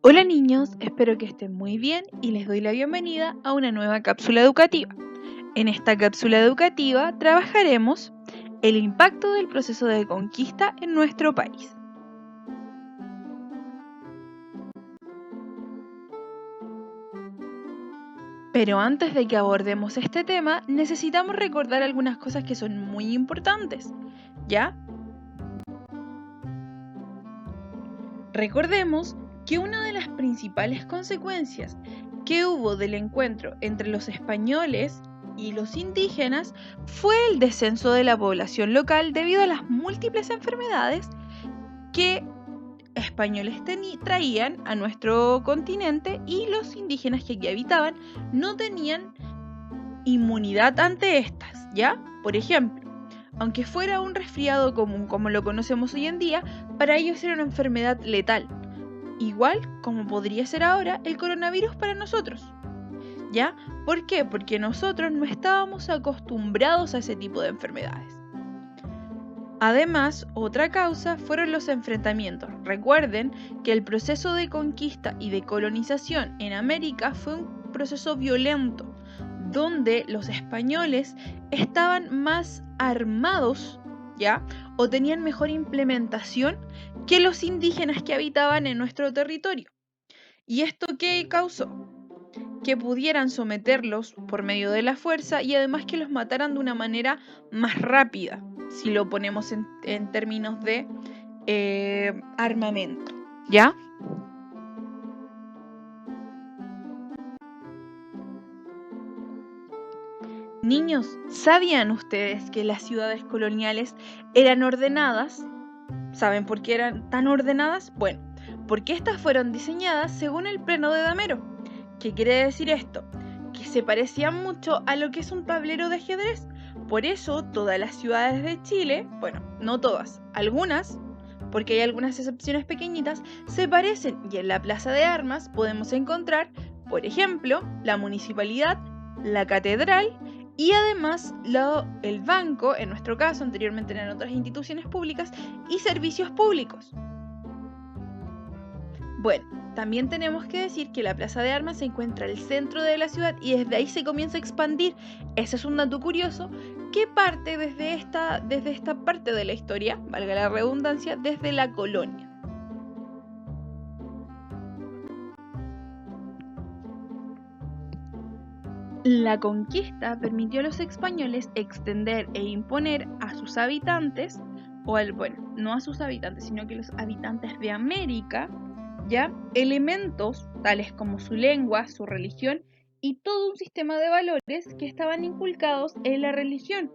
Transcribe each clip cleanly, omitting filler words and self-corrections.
Hola niños, espero que estén muy bien y les doy la bienvenida a una nueva cápsula educativa. En esta cápsula educativa trabajaremos el impacto del proceso de conquista en nuestro país. Pero antes de que abordemos este tema, necesitamos recordar algunas cosas que son muy importantes, ¿ya? Recordemos que una de las principales consecuencias que hubo del encuentro entre los españoles y los indígenas fue el descenso de la población local debido a las múltiples enfermedades que españoles traían a nuestro continente y los indígenas que aquí habitaban no tenían inmunidad ante estas, ¿ya? Por ejemplo, aunque fuera un resfriado común como lo conocemos hoy en día, para ellos era una enfermedad letal, igual como podría ser ahora el coronavirus para nosotros. ¿Ya? ¿Por qué? Porque nosotros no estábamos acostumbrados a ese tipo de enfermedades. Además, otra causa fueron los enfrentamientos. Recuerden que el proceso de conquista y de colonización en América fue un proceso violento, donde los españoles estaban más armados, ¿ya? O tenían mejor implementación que los indígenas que habitaban en nuestro territorio. ¿Y esto qué causó? Que pudieran someterlos por medio de la fuerza y además que los mataran de una manera más rápida, si lo ponemos en términos de armamento, ¿ya? Niños, ¿sabían ustedes que las ciudades coloniales eran ordenadas? ¿Saben por qué eran tan ordenadas? Bueno, porque estas fueron diseñadas según el plano de Damero. ¿Qué quiere decir esto? Que se parecían mucho a lo que es un tablero de ajedrez. Por eso todas las ciudades de Chile, bueno, no todas, algunas, porque hay algunas excepciones pequeñitas, se parecen y en la Plaza de Armas podemos encontrar, por ejemplo, la municipalidad, la catedral y además el banco, en nuestro caso, anteriormente eran otras instituciones públicas, y servicios públicos. Bueno, también tenemos que decir que la Plaza de Armas se encuentra al centro de la ciudad y desde ahí se comienza a expandir. Ese es un dato curioso que parte desde esta parte de la historia, valga la redundancia, desde la colonia. La conquista permitió a los españoles extender e imponer a sus habitantes, bueno, no a sus habitantes, sino que los habitantes de América, ¿ya? Elementos tales como su lengua, su religión y todo un sistema de valores que estaban inculcados en la religión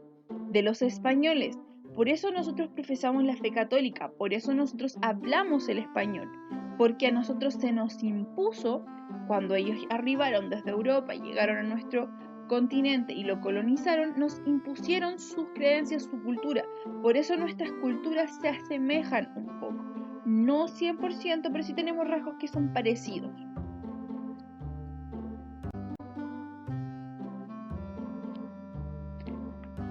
de los españoles. Por eso nosotros profesamos la fe católica, por eso nosotros hablamos el español, porque a nosotros se nos impuso cuando ellos arribaron desde Europa y llegaron a nuestro continente y lo colonizaron, nos impusieron sus creencias, su cultura. Por eso nuestras culturas se asemejan un poco. No 100%, pero sí tenemos rasgos que son parecidos.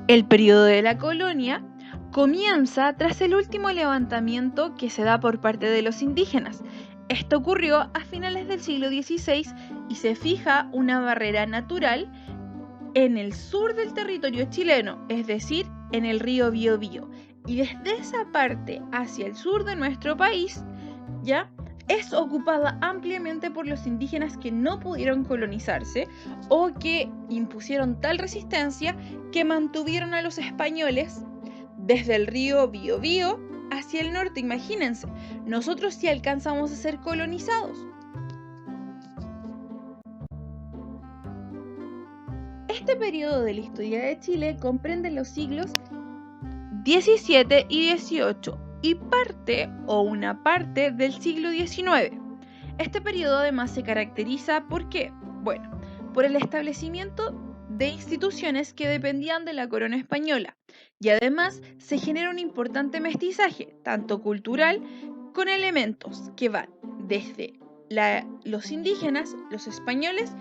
El periodo de la colonia comienza tras el último levantamiento que se da por parte de los indígenas. Esto ocurrió a finales del siglo XVI y se fija una barrera natural en el sur del territorio chileno, es decir, en el río Biobío. Y desde esa parte hacia el sur de nuestro país, ya es ocupada ampliamente por los indígenas que no pudieron colonizarse o que impusieron tal resistencia que mantuvieron a los españoles desde el río Biobío hacia el norte. Imagínense, nosotros sí alcanzamos a ser colonizados. Este periodo de la historia de Chile comprende los siglos XVII y XVIII y parte o una parte del siglo XIX. Este periodo además se caracteriza ¿por qué? Bueno, por el establecimiento de instituciones que dependían de la corona española y además se genera un importante mestizaje, tanto cultural, con elementos que van desde los indígenas, los españoles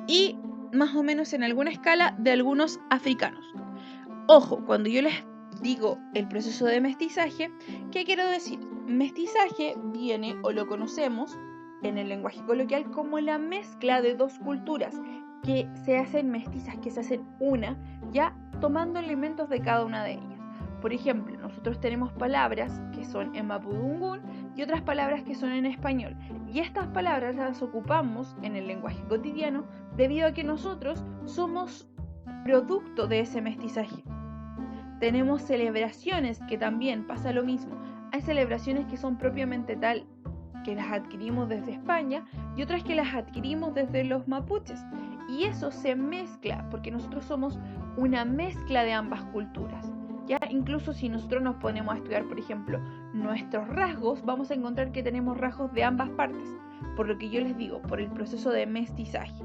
y más o menos en alguna escala de algunos africanos. Ojo, cuando yo les digo el proceso de mestizaje, ¿qué quiero decir? Mestizaje viene o lo conocemos en el lenguaje coloquial como la mezcla de dos culturas que se hacen mestizas, que se hacen una, ya tomando elementos de cada una de ellas. Por ejemplo, nosotros tenemos palabras que son en mapudungún y otras palabras que son en español. Y estas palabras las ocupamos en el lenguaje cotidiano debido a que nosotros somos producto de ese mestizaje. Tenemos celebraciones que también pasa lo mismo. Hay celebraciones que son propiamente tal que las adquirimos desde España y otras que las adquirimos desde los mapuches. Y eso se mezcla porque nosotros somos una mezcla de ambas culturas. Ya incluso si nosotros nos ponemos a estudiar, por ejemplo, nuestros rasgos, vamos a encontrar que tenemos rasgos de ambas partes. Por lo que yo les digo, por el proceso de mestizaje.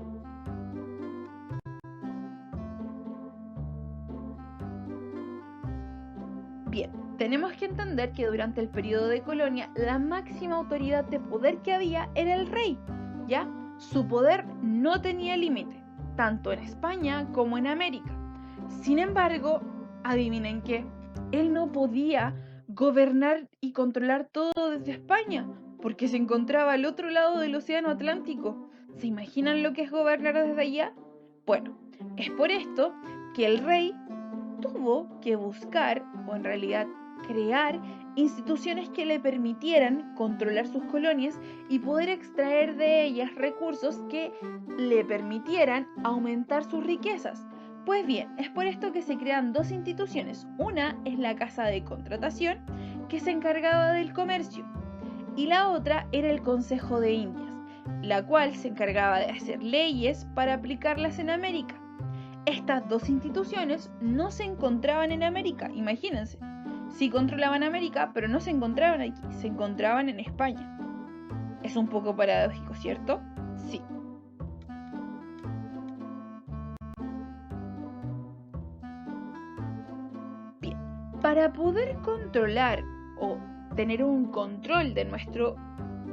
Bien, tenemos que entender que durante el periodo de colonia la máxima autoridad de poder que había era el rey, ¿ya? Su poder no tenía límite, tanto en España como en América. Sin embargo, adivinen qué, él no podía gobernar y controlar todo desde España, porque se encontraba al otro lado del océano Atlántico. ¿Se imaginan lo que es gobernar desde allá? Bueno, es por esto que el rey tuvo que buscar, o en realidad crear, instituciones que le permitieran controlar sus colonias y poder extraer de ellas recursos que le permitieran aumentar sus riquezas. Pues bien, es por esto que se crean dos instituciones. Una es la Casa de Contratación, que se encargaba del comercio, y la otra era el Consejo de Indias, la cual se encargaba de hacer leyes para aplicarlas en América. Estas dos instituciones no se encontraban en América, imagínense. Sí controlaban América, pero no se encontraban aquí, se encontraban en España. Es un poco paradójico, ¿cierto? Sí. Bien, para poder controlar o tener un control de nuestro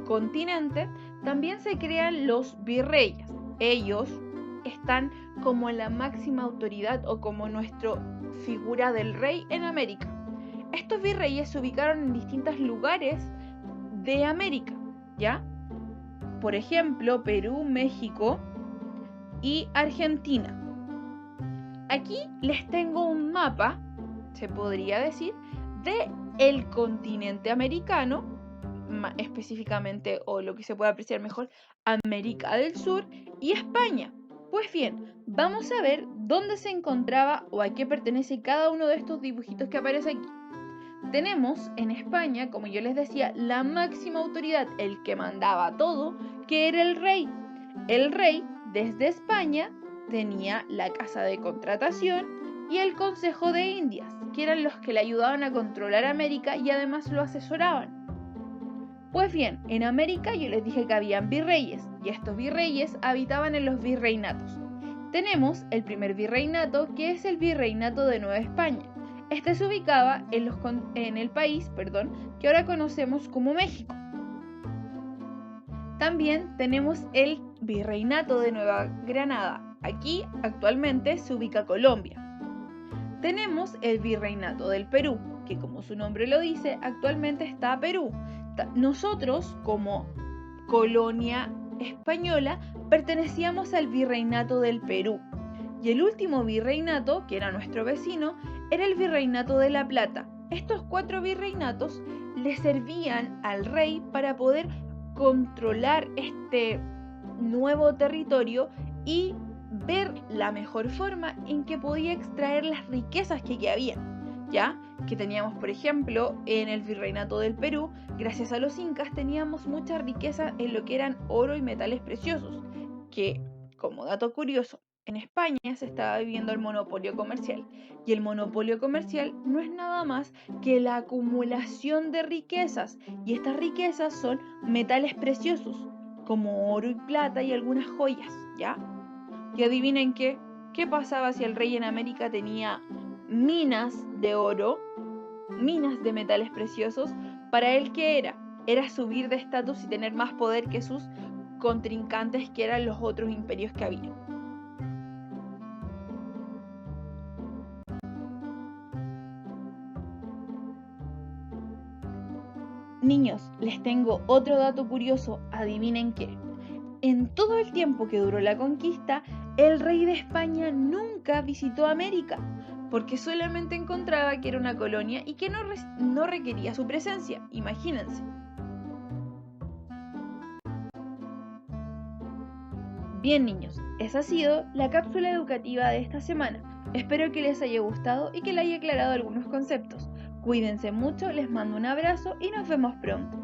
continente, también se crean los virreyes. Ellos están como la máxima autoridad o como nuestra figura del rey en América. Estos virreyes se ubicaron en distintos lugares de América, ¿ya? Por ejemplo, Perú, México y Argentina. Aquí les tengo un mapa, se podría decir, de el continente americano, específicamente, o lo que se puede apreciar mejor, América del Sur y España. Pues bien, vamos a ver dónde se encontraba o a qué pertenece cada uno de estos dibujitos que aparece aquí. Tenemos en España, como yo les decía, la máxima autoridad, el que mandaba todo, que era el rey. El rey, desde España, tenía la Casa de Contratación y el Consejo de Indias, que eran los que le ayudaban a controlar América y además lo asesoraban. Pues bien, en América yo les dije que habían virreyes, y estos virreyes habitaban en los virreinatos. Tenemos el primer virreinato, que es el Virreinato de Nueva España. Este se ubicaba en el país, que ahora conocemos como México. También tenemos el Virreinato de Nueva Granada. Aquí actualmente se ubica Colombia. Tenemos el Virreinato del Perú, que como su nombre lo dice, actualmente está Perú. Nosotros, como colonia española, pertenecíamos al Virreinato del Perú. Y el último virreinato, que era nuestro vecino, era el Virreinato de La Plata. Estos 4 virreinatos le servían al rey para poder controlar este nuevo territorio y ver la mejor forma en que podía extraer las riquezas que había, ¿ya? Que teníamos, por ejemplo, en el Virreinato del Perú, gracias a los incas teníamos mucha riqueza en lo que eran oro y metales preciosos, que, como dato curioso, en España se estaba viviendo el monopolio comercial, y el monopolio comercial no es nada más que la acumulación de riquezas, y estas riquezas son metales preciosos, como oro y plata y algunas joyas, ¿ya? Y adivinen qué pasaba si el rey en América tenía minas de oro, minas de metales preciosos. Para él, ¿qué era? Era subir de estatus y tener más poder que sus contrincantes, que eran los otros imperios que había. Niños, niños, les tengo otro dato curioso, adivinen qué. En todo el tiempo que duró la conquista, el rey de España nunca visitó América, porque solamente encontraba que era una colonia y que no requería su presencia, imagínense. Bien niños, esa ha sido la cápsula educativa de esta semana. Espero que les haya gustado y que les haya aclarado algunos conceptos. Cuídense mucho, les mando un abrazo y nos vemos pronto.